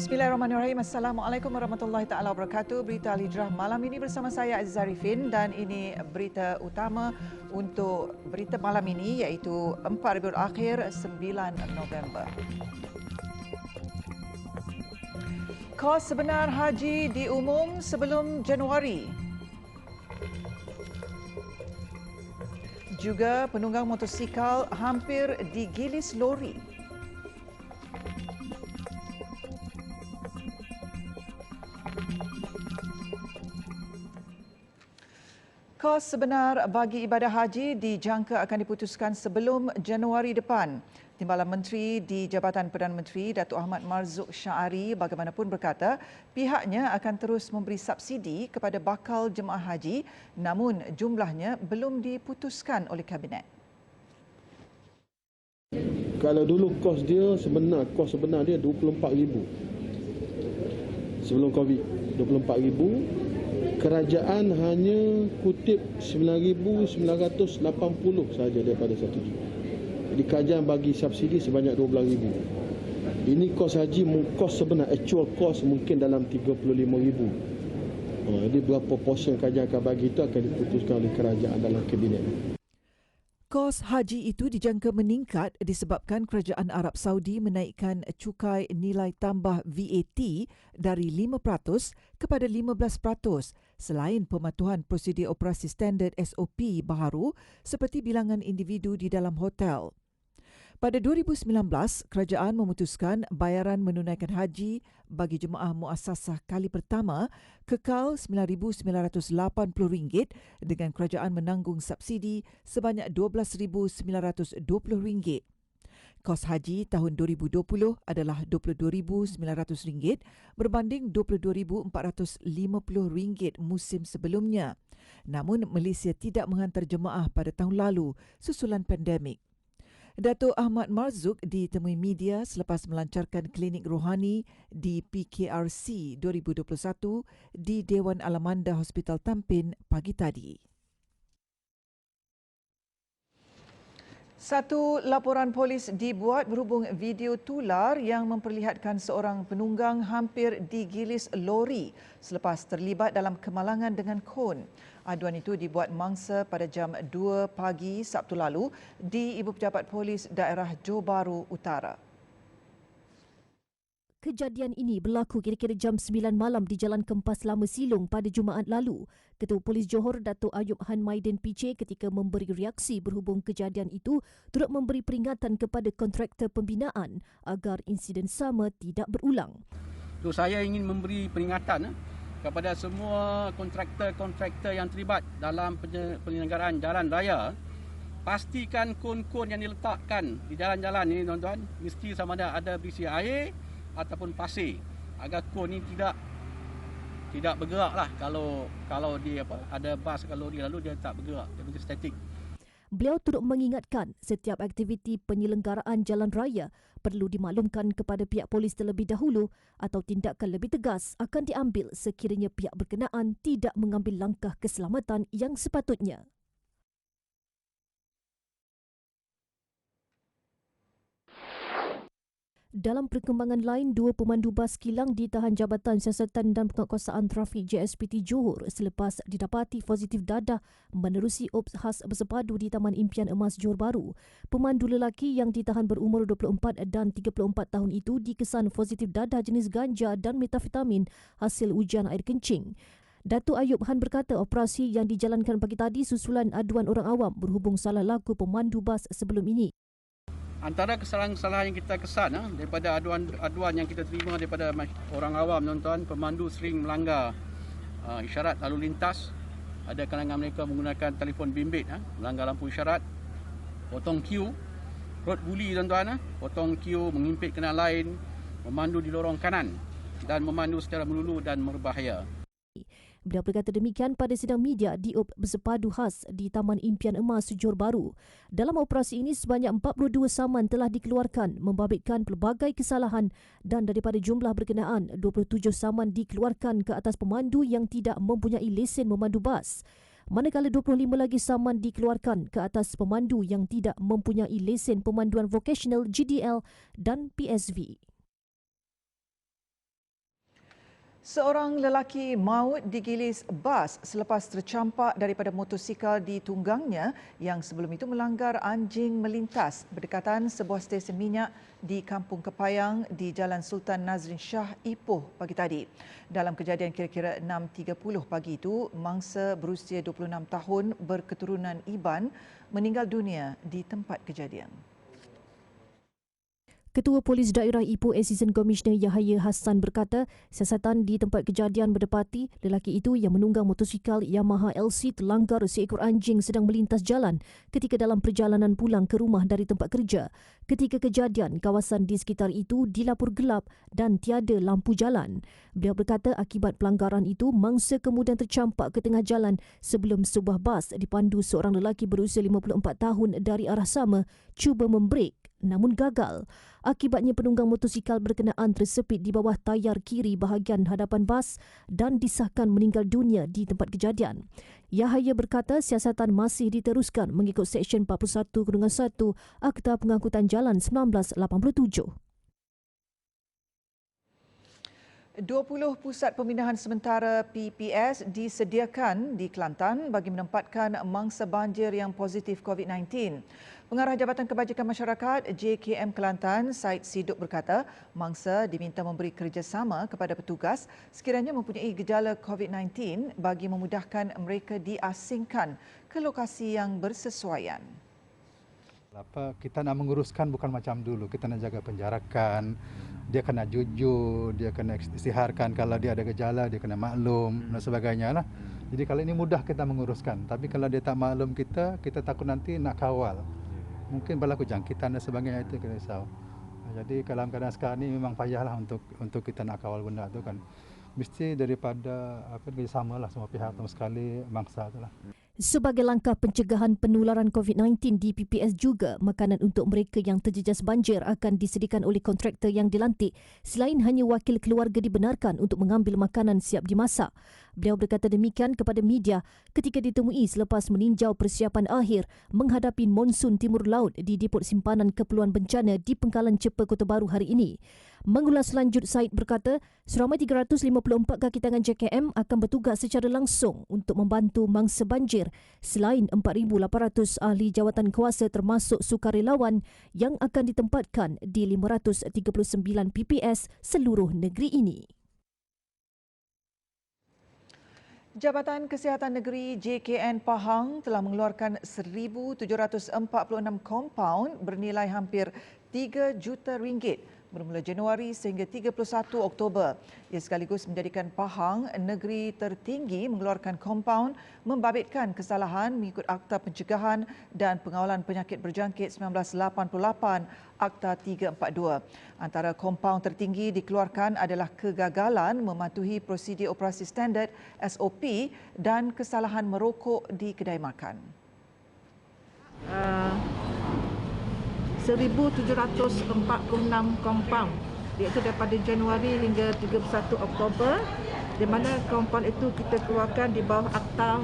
Bismillahirrahmanirrahim. Assalamualaikum warahmatullahi taala wabarakatuh. Berita Al-Hijrah malam ini bersama saya Aziz Zarifin dan ini berita utama untuk berita malam ini iaitu 4 Rabiul Akhir 9 November. Kos sebenar haji diumum sebelum Januari. Juga penunggang motosikal hampir digilis lori. Kos sebenar bagi ibadah haji dijangka akan diputuskan sebelum Januari depan. Timbalan Menteri di Jabatan Perdana Menteri Datuk Ahmad Marzuq Syari bagaimanapun berkata pihaknya akan terus memberi subsidi kepada bakal jemaah haji namun jumlahnya belum diputuskan oleh Kabinet. Kalau dulu kos sebenar dia 24,000. Sebelum Covid 24,000. Kerajaan hanya kutip 9,980 sahaja daripada 1 juta. Jadi kerajaan bagi subsidi sebanyak 12,000. Ini kos haji, kos sebenar, actual kos mungkin dalam 35,000. Jadi berapa portion kerajaan akan bagi itu akan diputuskan oleh kerajaan dalam Kabinet. Kos haji itu dijangka meningkat disebabkan kerajaan Arab Saudi menaikkan cukai nilai tambah VAT dari 5% kepada 15% selain pematuhan prosedur operasi standard SOP baharu seperti bilangan individu di dalam hotel. Pada 2019, kerajaan memutuskan bayaran menunaikan haji bagi jemaah muassasah kali pertama kekal RM9,980 dengan kerajaan menanggung subsidi sebanyak RM12,920. Kos haji tahun 2020 adalah RM22,900 berbanding RM22,450 musim sebelumnya. Namun Malaysia tidak menghantar jemaah pada tahun lalu susulan pandemik. Datuk Ahmad Marzuq ditemui media selepas melancarkan klinik rohani di PKRC 2021 di Dewan Alamanda Hospital Tampin pagi tadi. Satu laporan polis dibuat berhubung video tular yang memperlihatkan seorang penunggang hampir digilis lori selepas terlibat dalam kemalangan dengan kon. Aduan itu dibuat mangsa pada jam 2 pagi Sabtu lalu di Ibu Pejabat Polis Daerah Johor Bahru Utara. Kejadian ini berlaku kira-kira jam 9 malam di Jalan Kempas Lama Silong pada Jumaat lalu. Ketua Polis Johor Datuk Ayub Han Maidin PC ketika memberi reaksi berhubung kejadian itu turut memberi peringatan kepada kontraktor pembinaan agar insiden sama tidak berulang. So, saya ingin memberi peringatan kepada semua kontraktor yang terlibat dalam penyelenggaraan jalan raya. Pastikan kon-kon yang diletakkan di jalan-jalan ini tuan-tuan mesti sama ada berisi air ataupun pasir agar kon ini tidak bergeraklah kalau dia ada bas atau lori lalu dia tak bergerak, dia menjadi statik. Beliau turut mengingatkan setiap aktiviti penyelenggaraan jalan raya perlu dimaklumkan kepada pihak polis terlebih dahulu atau tindakan lebih tegas akan diambil sekiranya pihak berkenaan tidak mengambil langkah keselamatan yang sepatutnya. Dalam perkembangan lain, 2 pemandu bas kilang ditahan Jabatan Siasatan dan Penguatkuasaan Trafik JSPT Johor selepas didapati positif dadah menerusi ops khas bersepadu di Taman Impian Emas Johor Bahru. Pemandu lelaki yang ditahan berumur 24 dan 34 tahun itu dikesan positif dadah jenis ganja dan metafetamin hasil ujian air kencing. Datuk Ayub Han berkata operasi yang dijalankan pagi tadi susulan aduan orang awam berhubung salah laku pemandu bas sebelum ini. Antara kesalahan-kesalahan yang kita kesan daripada aduan yang kita terima daripada orang awam tuan-tuan, pemandu sering melanggar isyarat lalu lintas. Ada kalangan mereka menggunakan telefon bimbit, melanggar lampu isyarat, potong queue, road bully tuan-tuan, potong queue, mengimpit kenderaan lain, memandu di lorong kanan dan memandu secara melulu dan berbahaya. Beliau berkata demikian pada sidang media di op bersepadu khas di Taman Impian Emas Johor Bahru. Dalam operasi ini sebanyak 42 saman telah dikeluarkan membabitkan pelbagai kesalahan dan daripada jumlah berkenaan 27 saman dikeluarkan ke atas pemandu yang tidak mempunyai lesen memandu bas. Manakala 25 lagi saman dikeluarkan ke atas pemandu yang tidak mempunyai lesen pemanduan vokasional GDL dan PSV. Seorang lelaki maut digilis bas selepas tercampak daripada motosikal ditunggangnya yang sebelum itu melanggar anjing melintas berdekatan sebuah stesen minyak di Kampung Kepayang di Jalan Sultan Nazrin Shah, Ipoh pagi tadi. Dalam kejadian kira-kira 6.30 pagi itu, mangsa berusia 26 tahun berketurunan Iban meninggal dunia di tempat kejadian. Ketua Polis Daerah Ipoh Assistant Commissioner Yahaya Hassan berkata, siasatan di tempat kejadian berdapati lelaki itu yang menunggang motosikal Yamaha LC terlanggar seekor anjing sedang melintas jalan ketika dalam perjalanan pulang ke rumah dari tempat kerja. Ketika kejadian, kawasan di sekitar itu dilapur gelap dan tiada lampu jalan. Beliau berkata akibat pelanggaran itu, mangsa kemudian tercampak ke tengah jalan sebelum sebuah bas dipandu seorang lelaki berusia 54 tahun dari arah sama cuba membrek namun gagal. Akibatnya penunggang motosikal berkenaan tersepit di bawah tayar kiri bahagian hadapan bas dan disahkan meninggal dunia di tempat kejadian. Yahaya berkata siasatan masih diteruskan mengikut Seksyen 41/1 Akta Pengangkutan Jalan 1987. 20 pusat pemindahan sementara PPS disediakan di Kelantan bagi menempatkan mangsa banjir yang positif COVID-19. Pengarah Jabatan Kebajikan Masyarakat JKM Kelantan, Said Siduk berkata, mangsa diminta memberi kerjasama kepada petugas sekiranya mempunyai gejala COVID-19 bagi memudahkan mereka diasingkan ke lokasi yang bersesuaian. Kita nak menguruskan bukan macam dulu, kita nak jaga penjarakan, dia kena jujur, dia kena istiharkan, kalau dia ada gejala dia kena maklum dan sebagainya lah. Jadi kalau ini mudah kita menguruskan, tapi kalau dia tak maklum kita takut nanti nak kawal. Mungkin berlaku jangkitan dan sebagainya, itu kita risau. Jadi dalam keadaan sekarang ini memang payahlah untuk kita nak kawal benda tu kan. Mesti daripada kerjasamalah semua pihak terutama sekali mangsa itulah. Sebagai langkah pencegahan penularan COVID-19 di PPS juga, makanan untuk mereka yang terjejas banjir akan disediakan oleh kontraktor yang dilantik selain hanya wakil keluarga dibenarkan untuk mengambil makanan siap dimasak. Beliau berkata demikian kepada media ketika ditemui selepas meninjau persiapan akhir menghadapi monsun timur laut di Depot Simpanan Keperluan Bencana di Pengkalan Cepa Kota Baru hari ini. Mengulas lanjut, Said berkata, seramai 354 kaki tangan JKM akan bertugas secara langsung untuk membantu mangsa banjir selain 4,800 ahli jawatan kuasa termasuk sukarelawan yang akan ditempatkan di 539 PPS seluruh negeri ini. Jabatan Kesihatan Negeri JKN Pahang telah mengeluarkan 1,746 kompaun bernilai hampir 3 juta ringgit bermula Januari sehingga 31 Oktober. Ia sekaligus menjadikan Pahang negeri tertinggi mengeluarkan kompaun membabitkan kesalahan mengikut Akta Pencegahan dan Pengawalan Penyakit Berjangkit 1988 Akta 342. Antara kompaun tertinggi dikeluarkan adalah kegagalan mematuhi prosedur operasi standard SOP dan kesalahan merokok di kedai makan. 1,746 kompaun, iaitu daripada Januari hingga 31 Oktober, di mana kompaun itu kita keluarkan di bawah Akta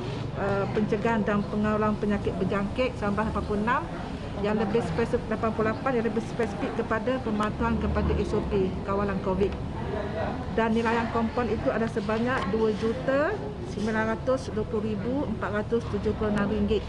Pencegahan dan Pengawalan Penyakit Berjangkit 1986 yang lebih spesifik 88 yang lebih spesifik kepada pematuhan kepada SOP kawalan COVID. Dan nilaian kompaun itu ada sebanyak RM2,920,476.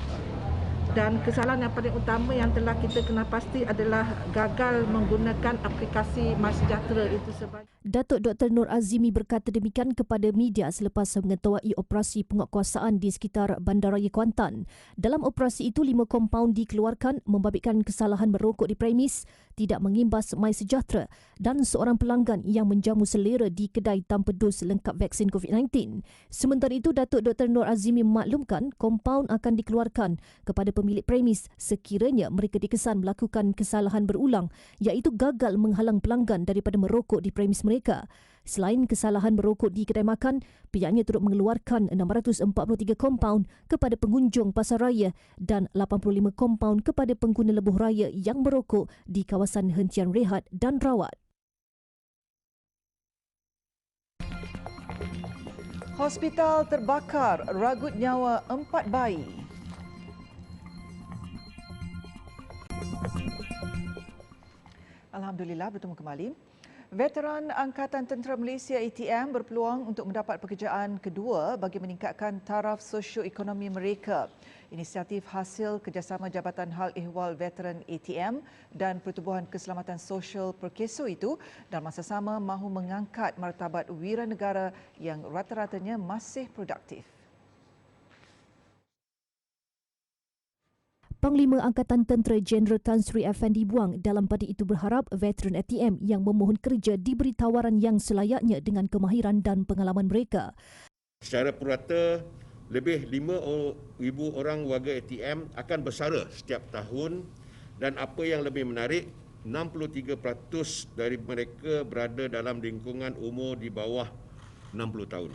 Dan kesalahan yang paling utama yang telah kita kena pasti adalah gagal menggunakan aplikasi MySejahtera itu sebanyak. Datuk Dr. Nur Azimi berkata demikian kepada media selepas mengetuai operasi penguatkuasaan di sekitar Bandaraya Kuantan. Dalam operasi itu, 5 kompaun dikeluarkan membabitkan kesalahan merokok di premis, tidak mengimbas MySejahtera dan seorang pelanggan yang menjamu selera di kedai tanpa dos lengkap vaksin COVID-19. Sementara itu, Datuk Dr. Nur Azimi memaklumkan kompaun akan dikeluarkan kepada pemilik premis sekiranya mereka dikesan melakukan kesalahan berulang iaitu gagal menghalang pelanggan daripada merokok di premis mereka. Selain kesalahan merokok di kedai makan, pihaknya turut mengeluarkan 643 kompaun kepada pengunjung pasar raya dan 85 kompaun kepada pengguna lebuh raya yang merokok di kawasan hentian rehat dan rawat. Hospital terbakar, ragut nyawa 4 bayi. Alhamdulillah bertemu kembali. Veteran Angkatan Tentera Malaysia ATM berpeluang untuk mendapat pekerjaan kedua bagi meningkatkan taraf sosioekonomi mereka. Inisiatif hasil kerjasama Jabatan Hal Ehwal Veteran ATM dan Pertubuhan Keselamatan Sosial Perkeso itu dalam masa sama mahu mengangkat martabat wira negara yang rata-ratanya masih produktif. Panglima Angkatan Tentera Jeneral Tan Sri Effendi Buang dalam pada itu berharap veteran ATM yang memohon kerja diberi tawaran yang selayaknya dengan kemahiran dan pengalaman mereka. Secara purata, lebih 5,000 orang warga ATM akan bersara setiap tahun dan apa yang lebih menarik, 63% dari mereka berada dalam lingkungan umur di bawah 60 tahun.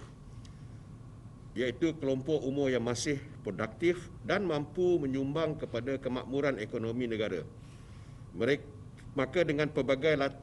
Iaitu kelompok umur yang masih produktif dan mampu menyumbang kepada kemakmuran ekonomi negara. Maka dengan pelbagai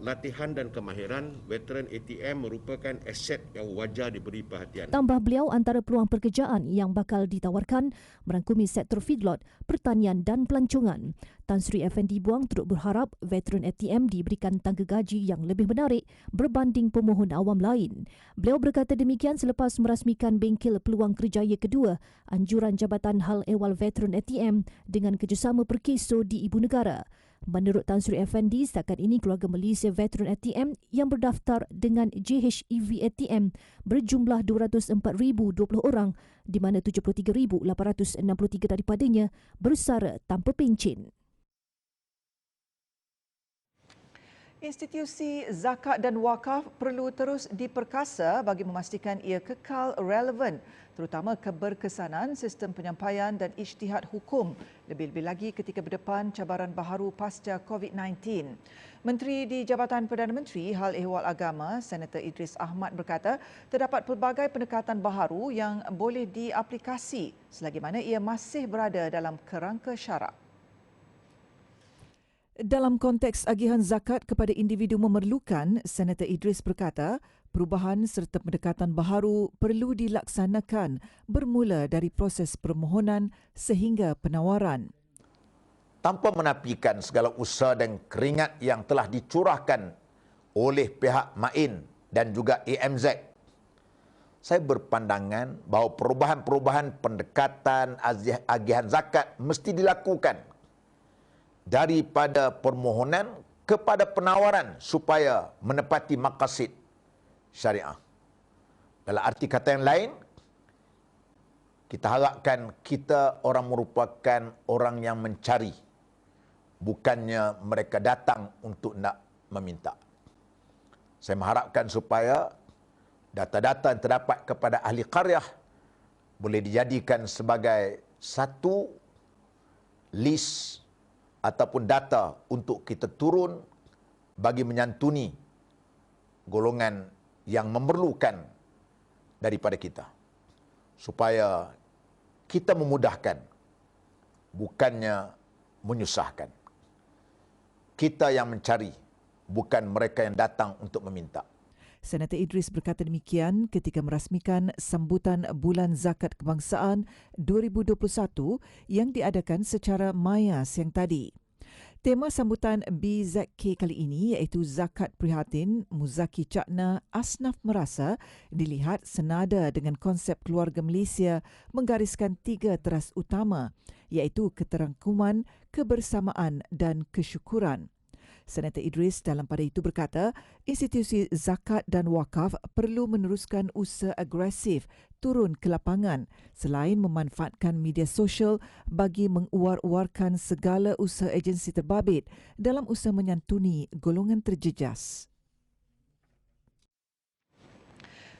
latihan dan kemahiran, veteran ATM merupakan aset yang wajar diberi perhatian. Tambah beliau, antara peluang pekerjaan yang bakal ditawarkan merangkumi sektor feedlot, pertanian dan pelancongan. Tan Sri Effendi Buang turut berharap veteran ATM diberikan tangga gaji yang lebih menarik berbanding pemohon awam lain. Beliau berkata demikian selepas merasmikan bengkel peluang kerjaya kedua anjuran Jabatan Hal Ehwal Veteran ATM dengan kerjasama Perkeso di Ibu Negara. Menurut Tan Sri Effendi, setakat ini keluarga Malaysia Veteran ATM yang berdaftar dengan JHEV ATM berjumlah 204,020 orang di mana 73,863 daripadanya bersara tanpa pencen. Institusi zakat dan wakaf perlu terus diperkasa bagi memastikan ia kekal relevan, terutama keberkesanan sistem penyampaian dan ijtihad hukum, lebih-lebih lagi ketika berdepan cabaran baharu pasca COVID-19. Menteri di Jabatan Perdana Menteri Hal Ehwal Agama, Senator Idris Ahmad berkata, terdapat pelbagai pendekatan baharu yang boleh diaplikasi selagi mana ia masih berada dalam kerangka syarak. Dalam konteks agihan zakat kepada individu memerlukan, Senator Idris berkata, perubahan serta pendekatan baharu perlu dilaksanakan bermula dari proses permohonan sehingga penawaran. Tanpa menafikan segala usaha dan keringat yang telah dicurahkan oleh pihak MAIN dan juga AMZ, saya berpandangan bahawa perubahan-perubahan pendekatan agihan zakat mesti dilakukan daripada permohonan kepada penawaran supaya menepati maqasid syariah. Dalam arti kata yang lain, kita harapkan kita orang merupakan orang yang mencari, bukannya mereka datang untuk nak meminta. Saya mengharapkan supaya data-data yang terdapat kepada ahli qaryah boleh dijadikan sebagai satu list ataupun data untuk kita turun bagi menyantuni golongan yang memerlukan daripada kita. Supaya kita memudahkan, bukannya menyusahkan. Kita yang mencari, bukan mereka yang datang untuk meminta. Senator Idris berkata demikian ketika merasmikan sambutan Bulan Zakat Kebangsaan 2021 yang diadakan secara maya siang tadi. Tema sambutan BZK kali ini iaitu Zakat Prihatin, Muzaki Cakna, Asnaf Merasa dilihat senada dengan konsep keluarga Malaysia menggariskan 3 teras utama iaitu keterangkuman, kebersamaan dan kesyukuran. Senator Idris dalam pada itu berkata, institusi zakat dan wakaf perlu meneruskan usaha agresif turun ke lapangan selain memanfaatkan media sosial bagi menguar-uarkan segala usaha agensi terbabit dalam usaha menyantuni golongan terjejas.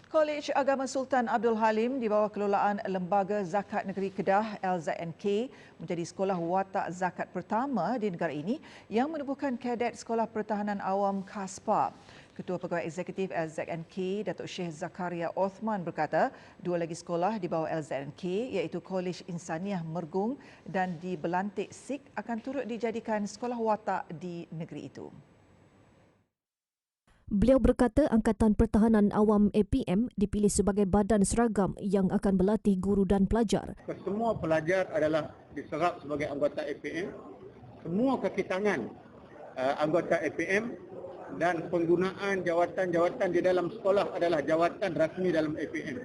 Kolej Agama Sultan Abdul Halim di bawah kelolaan Lembaga Zakat Negeri Kedah LZNK menjadi sekolah watak zakat pertama di negara ini yang menubuhkan kadet Sekolah Pertahanan Awam KASPA. Ketua Pegawai Eksekutif LZNK, Datuk Syekh Zakaria Othman berkata, 2 lagi sekolah di bawah LZNK iaitu Kolej Insaniah Mergung dan di Belantik Sik akan turut dijadikan sekolah watak di negeri itu. Beliau berkata Angkatan Pertahanan Awam APM dipilih sebagai badan seragam yang akan berlatih guru dan pelajar. Semua pelajar adalah diserap sebagai anggota APM. Semua kaki tangan anggota APM dan penggunaan jawatan-jawatan di dalam sekolah adalah jawatan rasmi dalam APM.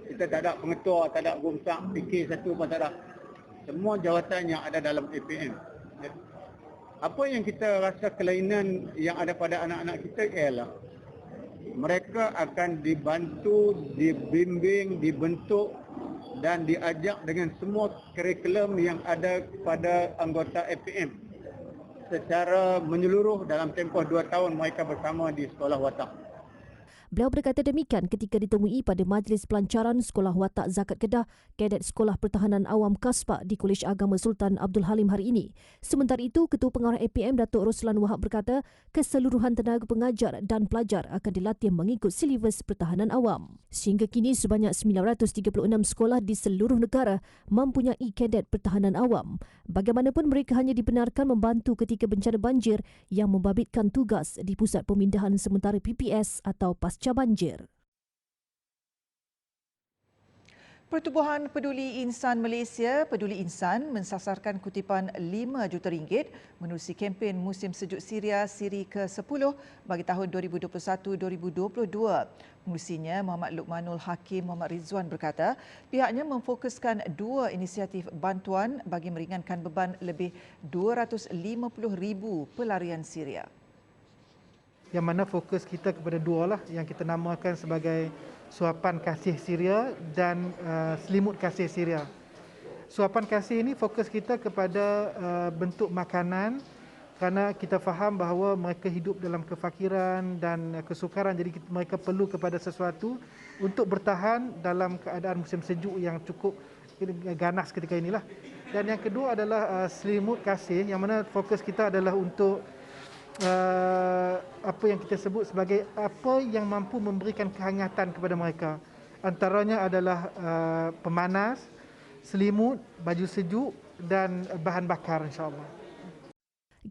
Kita tak ada pengetua, tak ada gumsak, fikir satu pun tak ada. Semua jawatan yang ada dalam APM. Apa yang kita rasa kelainan yang ada pada anak-anak kita ialah mereka akan dibantu, dibimbing, dibentuk dan diajak dengan semua kurikulum yang ada pada anggota APM secara menyeluruh dalam tempoh 2 tahun mereka bersama di sekolah watak. Beliau berkata demikian ketika ditemui pada Majlis Pelancaran Sekolah Watak Zakat Kedah, Kadet Sekolah Pertahanan Awam Kaspa di Kolej Agama Sultan Abdul Halim hari ini. Sementara itu, Ketua Pengarah APM Datuk Roslan Wahab berkata keseluruhan tenaga pengajar dan pelajar akan dilatih mengikut silibus pertahanan awam. Sehingga kini sebanyak 936 sekolah di seluruh negara mempunyai kadet pertahanan awam. Bagaimanapun mereka hanya dibenarkan membantu ketika bencana banjir yang membabitkan tugas di Pusat Pemindahan Sementara PPS atau pasca banjir. Pertubuhan Peduli Insan Malaysia, Peduli Insan, mensasarkan kutipan RM5 juta menerusi kempen musim sejuk Syria siri ke-10 bagi tahun 2021-2022. Pengerusinya Muhammad Luqmanul Hakim Muhammad Rizwan berkata, pihaknya memfokuskan 2 inisiatif bantuan bagi meringankan beban lebih 250,000 pelarian Syria. Yang mana fokus kita kepada 2 lah yang kita namakan sebagai Suapan Kasih Syria dan Selimut Kasih Syria. Suapan Kasih ini fokus kita kepada bentuk makanan kerana kita faham bahawa mereka hidup dalam kefakiran dan kesukaran, jadi mereka perlu kepada sesuatu untuk bertahan dalam keadaan musim sejuk yang cukup ganas ketika inilah. Dan yang kedua adalah Selimut Kasih yang mana fokus kita adalah untuk apa yang kita sebut sebagai apa yang mampu memberikan kehangatan kepada mereka. Antaranya adalah pemanas, selimut, baju sejuk dan bahan bakar, insya-Allah.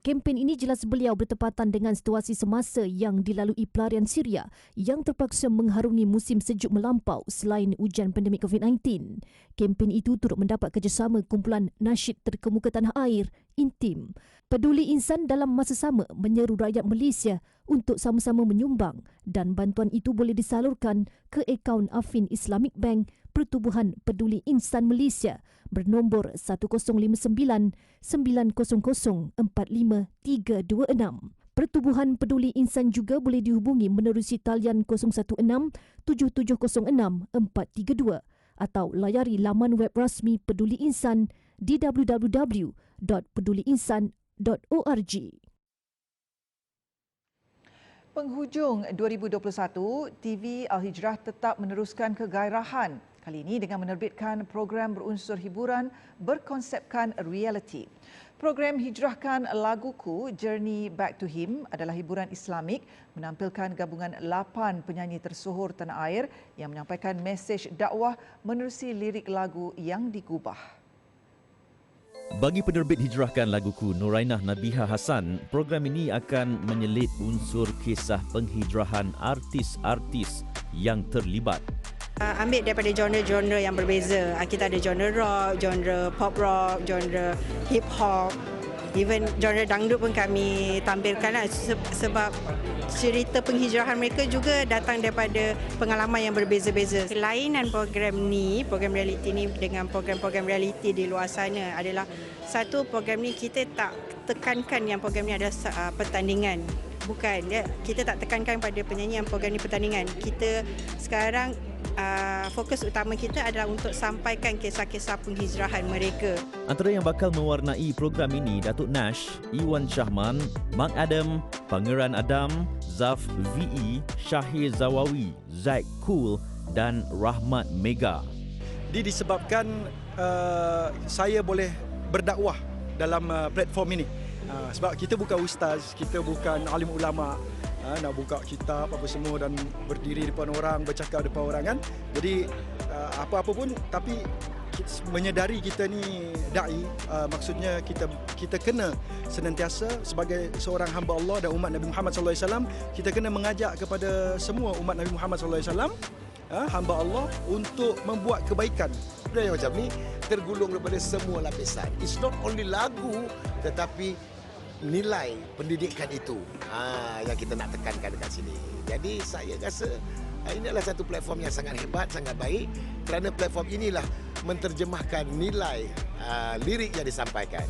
Kempen ini jelas beliau bertepatan dengan situasi semasa yang dilalui pelarian Syria yang terpaksa mengharungi musim sejuk melampau selain ujian pandemik COVID-19. Kempen itu turut mendapat kerjasama kumpulan nasyid terkemuka tanah air, Intim. Peduli Insan dalam masa sama menyeru rakyat Malaysia untuk sama-sama menyumbang dan bantuan itu boleh disalurkan ke akaun Affin Islamic Bank Pertubuhan Peduli Insan Malaysia bernombor 1059 900 45326. Pertubuhan Peduli Insan juga boleh dihubungi menerusi talian 016 7706 432 atau layari laman web rasmi Peduli Insan di www.peduliinsan.org. Penghujung 2021, TV Al-Hijrah tetap meneruskan kegairahan. Kali ini dengan menerbitkan program berunsur hiburan berkonsepkan reality. Program Hijrahkan Laguku, Journey Back to Him adalah hiburan Islamik menampilkan gabungan 8 penyanyi tersohor tanah air yang menyampaikan mesej dakwah menerusi lirik lagu yang digubah. Bagi penerbit Hijrahkan Laguku Nurainah Nabihah Hassan, program ini akan menyelit unsur kisah penghijrahan artis-artis yang terlibat. Ambil daripada genre-genre yang berbeza. Kita ada genre rock, genre pop rock, genre hip hop, even genre dangdut pun kami tampilkan sebab cerita penghijrahan mereka juga datang daripada pengalaman yang berbeza-beza. Kelainan program ni, program reality ni dengan program-program reality di luar sana adalah satu, program ni kita tak tekankan yang program ni adalah pertandingan. Bukan, kita tak tekankan pada penyanyi yang program ni pertandingan. Kita sekarang fokus utama kita adalah untuk sampaikan kisah-kisah penghijrahan mereka. Antara yang bakal mewarnai program ini Datuk Nash, Iwan Shahman, Mark Adam, Pangeran Adam, Zaf VE, Syahir Zawawi, Zaid Cool dan Rahmat Mega. Disebabkan saya boleh berdakwah dalam platform ini. Sebab kita bukan ustaz, kita bukan alim ulama, nak buka kitab apa semua dan berdiri depan orang, bercakap depan orang kan. Jadi apa-apa pun, tapi menyedari kita ni da'i, maksudnya kita kena senantiasa sebagai seorang hamba Allah dan umat Nabi Muhammad sallallahu alaihi wasallam, kita kena mengajak kepada semua umat Nabi Muhammad sallallahu alaihi wasallam, hamba Allah, untuk membuat kebaikan. Benda yang macam ni tergulung daripada semua lapisan. It's not only lagu, tetapi nilai pendidikan itu yang kita nak tekankan dekat sini. Jadi saya rasa ini adalah satu platform yang sangat hebat, sangat baik, kerana platform inilah menterjemahkan nilai lirik yang disampaikan.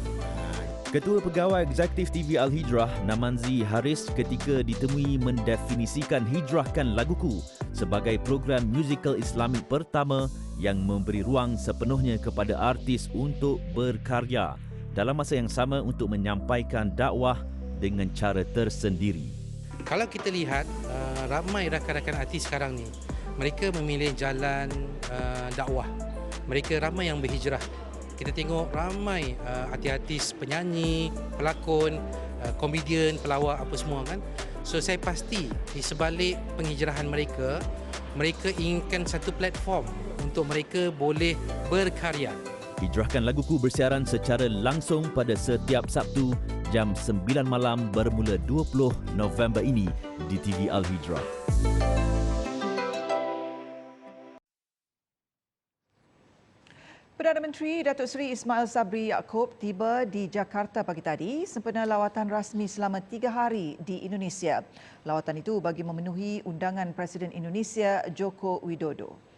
Ketua Pegawai Eksekutif TV Al-Hijrah, Namanzi Haris, ketika ditemui mendefinisikan Hijrahkan Laguku sebagai program musikal Islamik pertama yang memberi ruang sepenuhnya kepada artis untuk berkarya dalam masa yang sama untuk menyampaikan dakwah dengan cara tersendiri. Kalau kita lihat ramai rakan-rakan artis sekarang ni, mereka memilih jalan dakwah. Mereka ramai yang berhijrah. Kita tengok ramai artis-artis, penyanyi, pelakon, komedian, pelawak apa semua kan. So saya pasti di sebalik penghijrahan mereka, mereka inginkan satu platform untuk mereka boleh berkarya. Hijrahkan Laguku bersiaran secara langsung pada setiap Sabtu jam 9 malam bermula 20 November ini di TV Al-Hijrah. Perdana Menteri Datuk Seri Ismail Sabri Yaakob tiba di Jakarta pagi tadi sempena lawatan rasmi selama 3 hari di Indonesia. Lawatan itu bagi memenuhi undangan Presiden Indonesia Joko Widodo.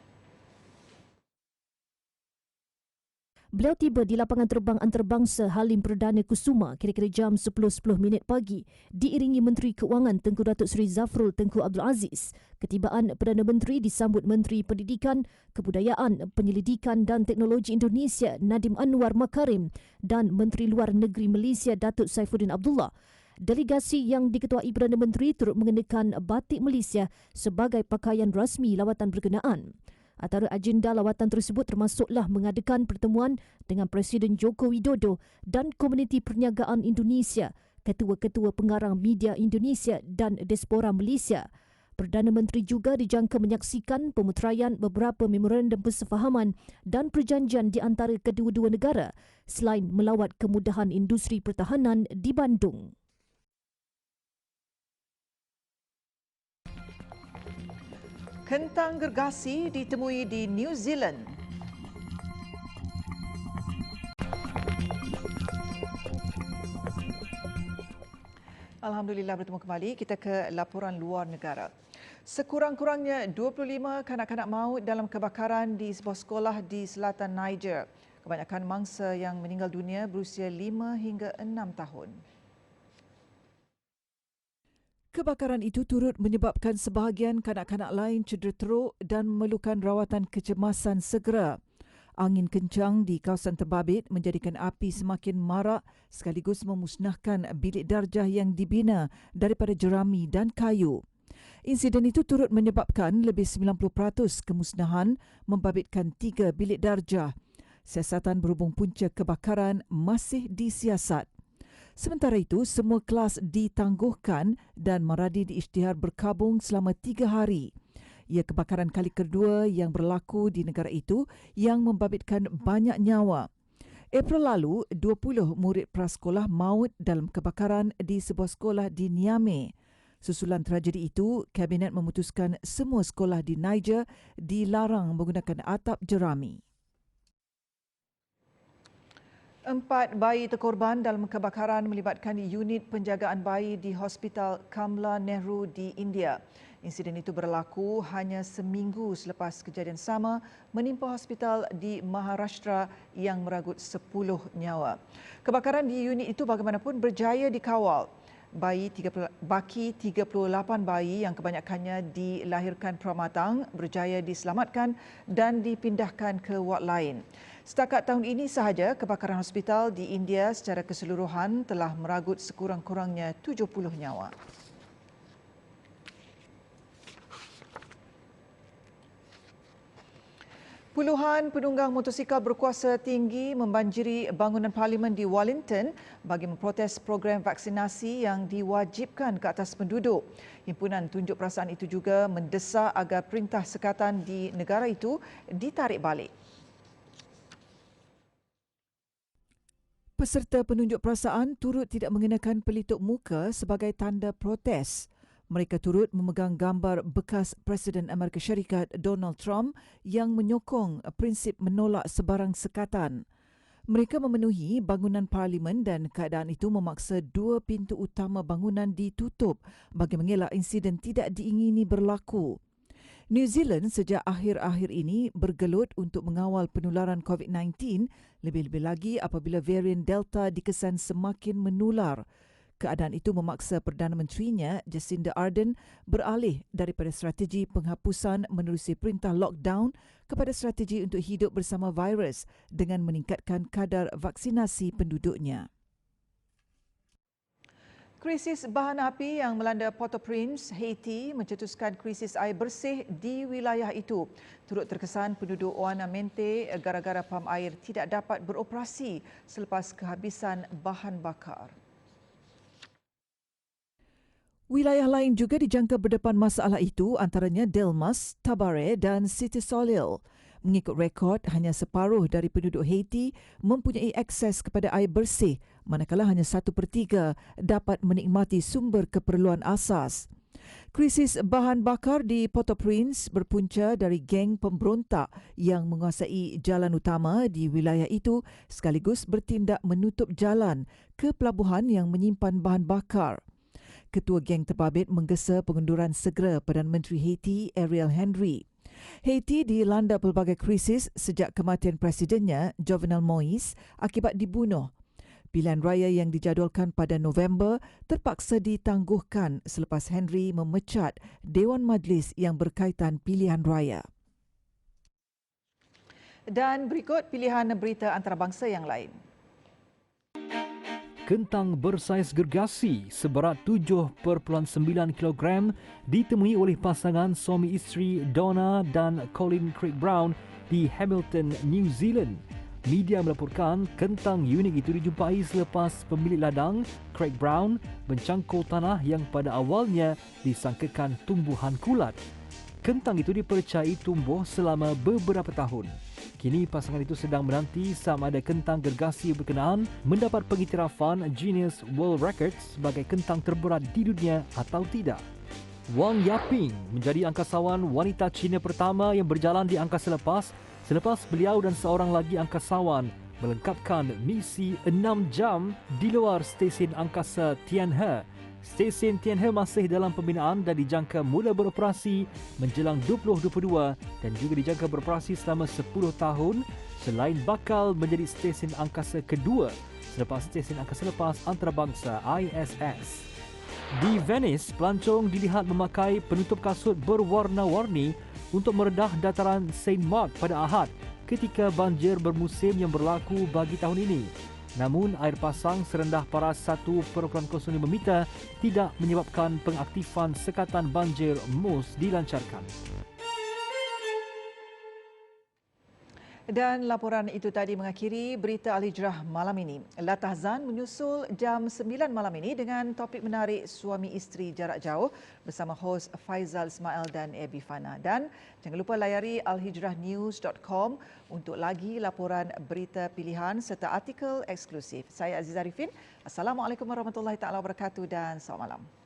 Beliau tiba di lapangan terbang antarabangsa Halim Perdana Kusuma kira-kira jam 10.10 pagi diiringi Menteri Keuangan Tengku Datuk Seri Zafrul Tengku Abdul Aziz. Ketibaan Perdana Menteri disambut Menteri Pendidikan, Kebudayaan, Penyelidikan dan Teknologi Indonesia Nadiem Anwar Makarim dan Menteri Luar Negeri Malaysia Datuk Saifuddin Abdullah. Delegasi yang diketuai Perdana Menteri turut mengenakan batik Malaysia sebagai pakaian rasmi lawatan berkenaan. Antara agenda lawatan tersebut termasuklah mengadakan pertemuan dengan Presiden Joko Widodo dan Komuniti Perniagaan Indonesia, ketua-ketua pengarang media Indonesia dan diaspora Malaysia. Perdana Menteri juga dijangka menyaksikan pemuteraian beberapa memorandum persefahaman dan perjanjian di antara kedua-dua negara selain melawat kemudahan industri pertahanan di Bandung. Kentang gergasi ditemui di New Zealand. Alhamdulillah bertemu kembali. Kita ke laporan luar negara. Sekurang-kurangnya 25 kanak-kanak maut dalam kebakaran di sebuah sekolah di selatan Niger. Kebanyakan mangsa yang meninggal dunia berusia 5 hingga 6 tahun. Kebakaran itu turut menyebabkan sebahagian kanak-kanak lain cedera teruk dan memerlukan rawatan kecemasan segera. Angin kencang di kawasan terbabit menjadikan api semakin marak sekaligus memusnahkan bilik darjah yang dibina daripada jerami dan kayu. Insiden itu turut menyebabkan lebih 90% kemusnahan membabitkan 3 bilik darjah. Siasatan berhubung punca kebakaran masih disiasat. Sementara itu, semua kelas ditangguhkan dan maradi diisytihar berkabung selama 3 hari. Ia kebakaran kali kedua yang berlaku di negara itu yang membabitkan banyak nyawa. April lalu, 20 murid prasekolah maut dalam kebakaran di sebuah sekolah di Niamey. Susulan tragedi itu, Kabinet memutuskan semua sekolah di Niger dilarang menggunakan atap jerami. 4 bayi terkorban dalam kebakaran melibatkan unit penjagaan bayi di Hospital Kamla Nehru di India. Insiden itu berlaku hanya seminggu selepas kejadian sama menimpa hospital di Maharashtra yang meragut 10 nyawa. Kebakaran di unit itu bagaimanapun berjaya dikawal. Baki 38 bayi yang kebanyakannya dilahirkan pramatang berjaya diselamatkan dan dipindahkan ke ward lain. Setakat tahun ini sahaja, kebakaran hospital di India secara keseluruhan telah meragut sekurang-kurangnya 70 nyawa. Puluhan penunggang motosikal berkuasa tinggi membanjiri bangunan parlimen di Wellington bagi memprotes program vaksinasi yang diwajibkan ke atas penduduk. Himpunan tunjuk perasaan itu juga mendesak agar perintah sekatan di negara itu ditarik balik. Peserta penunjuk perasaan turut tidak mengenakan pelitup muka sebagai tanda protes. Mereka turut memegang gambar bekas Presiden Amerika Syarikat Donald Trump yang menyokong prinsip menolak sebarang sekatan. Mereka memenuhi bangunan parlimen dan keadaan itu memaksa dua pintu utama bangunan ditutup bagi mengelak insiden tidak diingini berlaku. New Zealand sejak akhir-akhir ini bergelut untuk mengawal penularan COVID-19, lebih-lebih lagi apabila varian Delta dikesan semakin menular. Keadaan itu memaksa Perdana Menterinya, Jacinda Ardern, beralih daripada strategi penghapusan menerusi perintah lockdown kepada strategi untuk hidup bersama virus dengan meningkatkan kadar vaksinasi penduduknya. Krisis bahan api yang melanda Port-au-Prince, Haiti mencetuskan krisis air bersih di wilayah itu. Turut terkesan penduduk Ouanaminthe gara-gara pam air tidak dapat beroperasi selepas kehabisan bahan bakar. Wilayah lain juga dijangka berdepan masalah itu, antaranya Delmas, Tabare dan Cité Soleil. Mengikut rekod, hanya separuh dari penduduk Haiti mempunyai akses kepada air bersih, manakala hanya 1/3 dapat menikmati sumber keperluan asas. Krisis bahan bakar di Port-au-Prince berpunca dari geng pemberontak yang menguasai jalan utama di wilayah itu sekaligus bertindak menutup jalan ke pelabuhan yang menyimpan bahan bakar. Ketua geng terbabit menggesa pengunduran segera Perdana Menteri Haiti, Ariel Henry. Haiti dilanda pelbagai krisis sejak kematian presidennya, Jovenel Moïse, akibat dibunuh. Pilihan raya yang dijadualkan pada November terpaksa ditangguhkan selepas Henry memecat Dewan Majlis yang berkaitan pilihan raya. Dan berikut pilihan berita antarabangsa yang lain. Kentang bersaiz gergasi seberat 7.9 kg ditemui oleh pasangan suami isteri Donna dan Colin Craig Brown di Hamilton, New Zealand. Media melaporkan kentang unik itu dijumpai selepas pemilik ladang, Craig Brown, mencangkul tanah yang pada awalnya disangkakan tumbuhan kulat. Kentang itu dipercayai tumbuh selama beberapa tahun. Kini pasangan itu sedang menanti sama ada kentang gergasi berkenaan mendapat pengiktirafan Guinness World Records sebagai kentang terberat di dunia atau tidak. Wang Yaping menjadi angkasawan wanita Cina pertama yang berjalan di angkasa selepas beliau dan seorang lagi angkasawan melengkapkan misi 6 jam di luar stesen angkasa Tianhe. Stesen Tianhe masih dalam pembinaan dan dijangka mula beroperasi menjelang 2022 dan juga dijangka beroperasi selama 10 tahun selain bakal menjadi stesen angkasa kedua selepas stesen angkasa lepas antarabangsa ISS. Di Venice, pelancong dilihat memakai penutup kasut berwarna-warni untuk meredah dataran Saint Mark pada Ahad ketika banjir bermusim yang berlaku bagi tahun ini. Namun, air pasang serendah paras 1.05 meter tidak menyebabkan pengaktifan sekatan banjir MUS dilancarkan. Dan laporan itu tadi mengakhiri berita Al-Hijrah malam ini. Latah Zan menyusul jam 9 malam ini dengan topik menarik suami isteri jarak jauh bersama hos Faizal Ismail dan Ebi Fana. Dan jangan lupa layari alhijrahnews.com untuk lagi laporan berita pilihan serta artikel eksklusif. Saya Aziza Arifin. Assalamualaikum warahmatullahi taala wabarakatuh dan selamat malam.